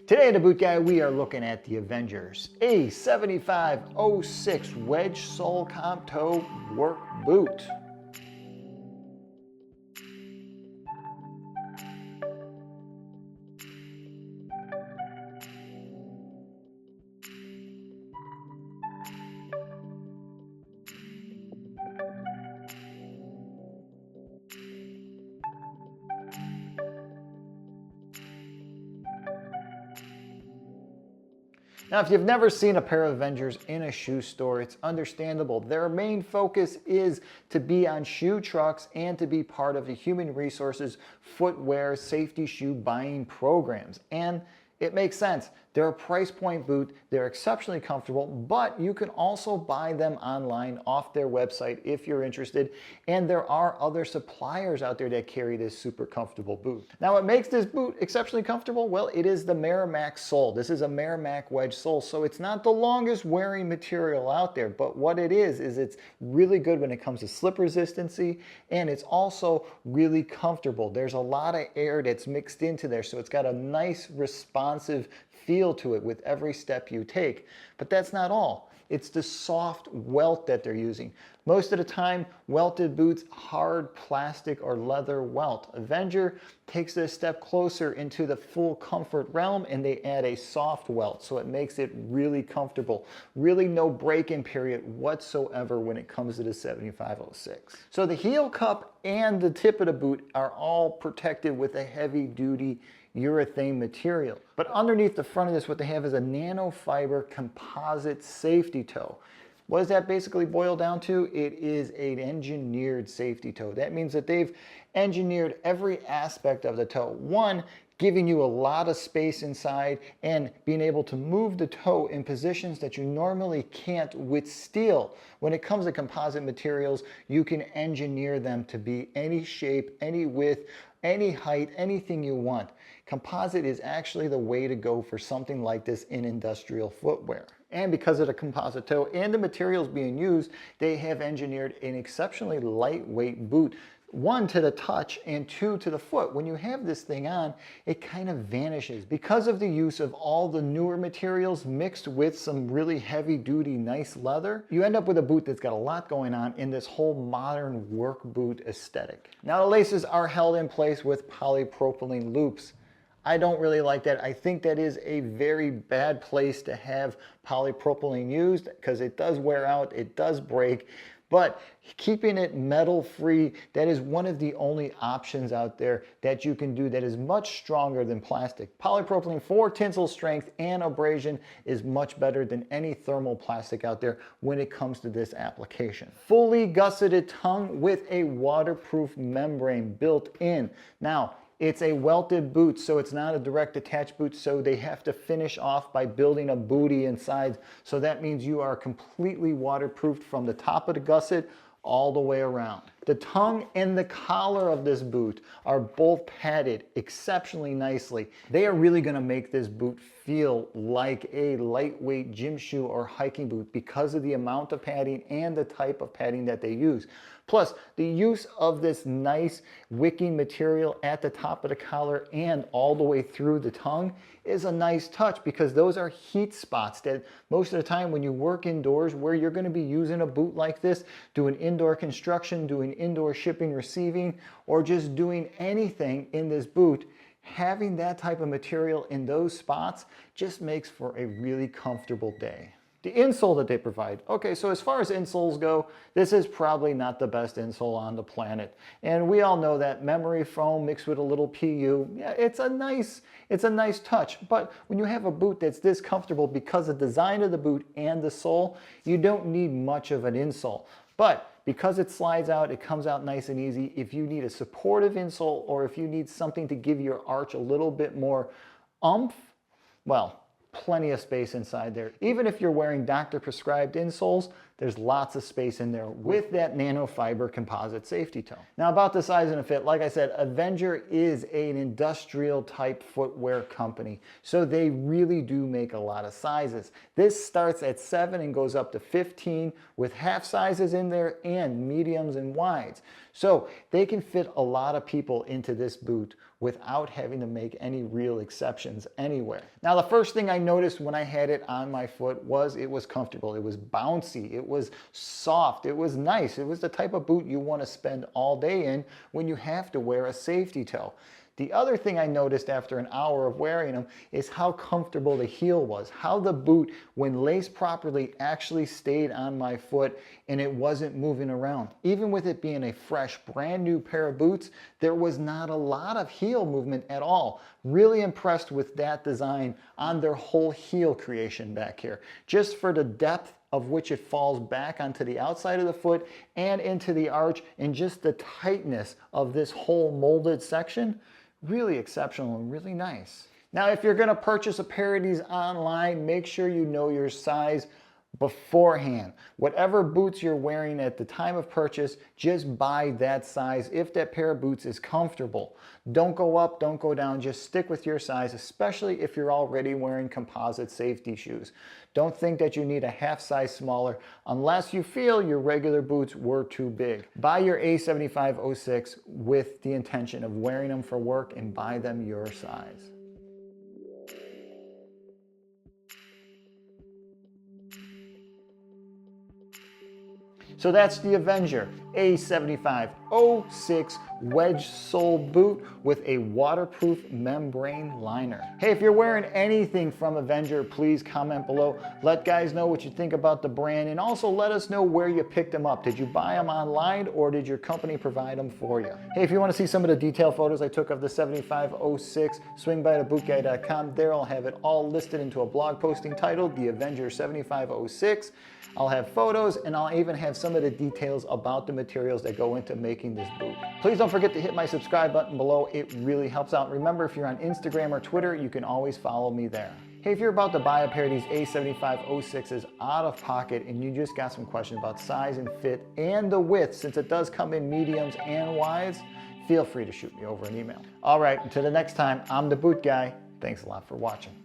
Today in the Boot Guy, we are looking at the Avengers A7506 Wedge Sole Comp Toe Work Boot. Now, if you've never seen a pair of Avengers in a shoe store, it's understandable. Their main focus is to be on shoe trucks and to be part of the human resources, footwear, safety shoe buying programs. And it makes sense. They're a price point boot, they're exceptionally comfortable, but you can also buy them online off their website if you're interested, and there are other suppliers out there that carry this super comfortable boot. Now, what makes this boot exceptionally comfortable? Well, it is the Merrimack sole. This is a Merrimack wedge sole, so it's not the longest wearing material out there, but what it is it's really good when it comes to slip resistancy, and it's also really comfortable. There's a lot of air that's mixed into there, so it's got a nice responsive feel to it with every step you take. But that's not all. It's the soft welt that they're using. Most of the time, welted boots, hard plastic or leather welt. Avenger takes it a step closer into the full comfort realm and they add a soft welt, so it makes it really comfortable. Really no break-in period whatsoever when it comes to the 7506. So the heel cup and the tip of the boot are all protected with a heavy-duty urethane material. But underneath the front of this, what they have is a nanofiber composite safety toe. What does that basically boil down to? It is an engineered safety toe. That means that they've engineered every aspect of the toe. One, giving you a lot of space inside and being able to move the toe in positions that you normally can't with steel. When it comes to composite materials, you can engineer them to be any shape, any width, any height, anything you want. Composite is actually the way to go for something like this in industrial footwear. And because of the composite toe and the materials being used, they have engineered an exceptionally lightweight boot. One, to the touch, and two, to the foot. When you have this thing on, it kind of vanishes. Because of the use of all the newer materials mixed with some really heavy-duty, nice leather, you end up with a boot that's got a lot going on in this whole modern work boot aesthetic. Now, the laces are held in place with polypropylene loops. I don't really like that. I think that is a very bad place to have polypropylene used because it does wear out, it does break. But keeping it metal free, that is one of the only options out there that you can do that is much stronger than plastic. Polypropylene for tensile strength and abrasion is much better than any thermal plastic out there when it comes to this application. Fully gusseted tongue with a waterproof membrane built in. Now, it's a welted boot, so it's not a direct attach boot, so they have to finish off by building a bootie inside. So that means you are completely waterproofed from the top of the gusset all the way around. The tongue and the collar of this boot are both padded exceptionally nicely. They are really going to make this boot feel like a lightweight gym shoe or hiking boot because of the amount of padding and the type of padding that they use. Plus, the use of this nice wicking material at the top of the collar and all the way through the tongue is a nice touch because those are heat spots that most of the time when you work indoors where you're going to be using a boot like this, doing indoor construction, doing indoor shipping, receiving, or just doing anything in this boot, having that type of material in those spots just makes for a really comfortable day. The insole that they provide. Okay, so as far as insoles go, this is probably not the best insole on the planet. And we all know that memory foam mixed with a little PU, yeah, it's a nice touch. But when you have a boot that's this comfortable because of the design of the boot and the sole, you don't need much of an insole. But because it slides out, it comes out nice and easy. If you need a supportive insole or if you need something to give your arch a little bit more oomph, well, plenty of space inside there. Even if you're wearing doctor prescribed insoles, There's lots of space in there with that nanofiber composite safety toe. Now about the size and the fit, like I said, Avenger is an industrial type footwear company, so they really do make a lot of sizes. This starts at 7 and goes up to 15 with half sizes in there and mediums and wides. So they can fit a lot of people into this boot without having to make any real exceptions anywhere. Now the first thing I noticed when I had it on my foot was it was comfortable. It was bouncy, it was soft, it was nice. It was the type of boot you want to spend all day in when you have to wear a safety toe. The other thing I noticed after an hour of wearing them is how comfortable the heel was, how the boot, when laced properly, actually stayed on my foot and it wasn't moving around. Even with it being a fresh, brand new pair of boots, there was not a lot of heel movement at all. Really impressed with that design on their whole heel creation back here. Just for the depth of which it falls back onto the outside of the foot and into the arch, and just the tightness of this whole molded section. Really exceptional and really nice. Now, if you're gonna purchase a pair of these online, make sure you know your size beforehand. Whatever boots you're wearing at the time of purchase, just buy that size if that pair of boots is comfortable. Don't go up, don't go down, just stick with your size, especially if you're already wearing composite safety shoes. Don't think that you need a half size smaller unless you feel your regular boots were too big. Buy your A7506 with the intention of wearing them for work and buy them your size. So that's the Avenger A7506 wedge sole boot with a waterproof membrane liner. Hey, if you're wearing anything from Avenger, please comment below. Let guys know what you think about the brand, and also let us know where you picked them up. Did you buy them online or did your company provide them for you? Hey, if you want to see some of the detailed photos I took of the 7506, swing by to bootguy.com. There I'll have it all listed into a blog posting titled The Avenger 7506. I'll have photos, and I'll even have some of the details about the materials that go into making this boot. Please don't forget to hit my subscribe button below. It really helps out. Remember, if you're on Instagram or Twitter, you can always follow me there. Hey, if you're about to buy a pair of these A7506s out of pocket and you just got some questions about size and fit and the width, since it does come in mediums and wides, feel free to shoot me over an email. All right, until the next time, I'm the Boot Guy. Thanks a lot for watching.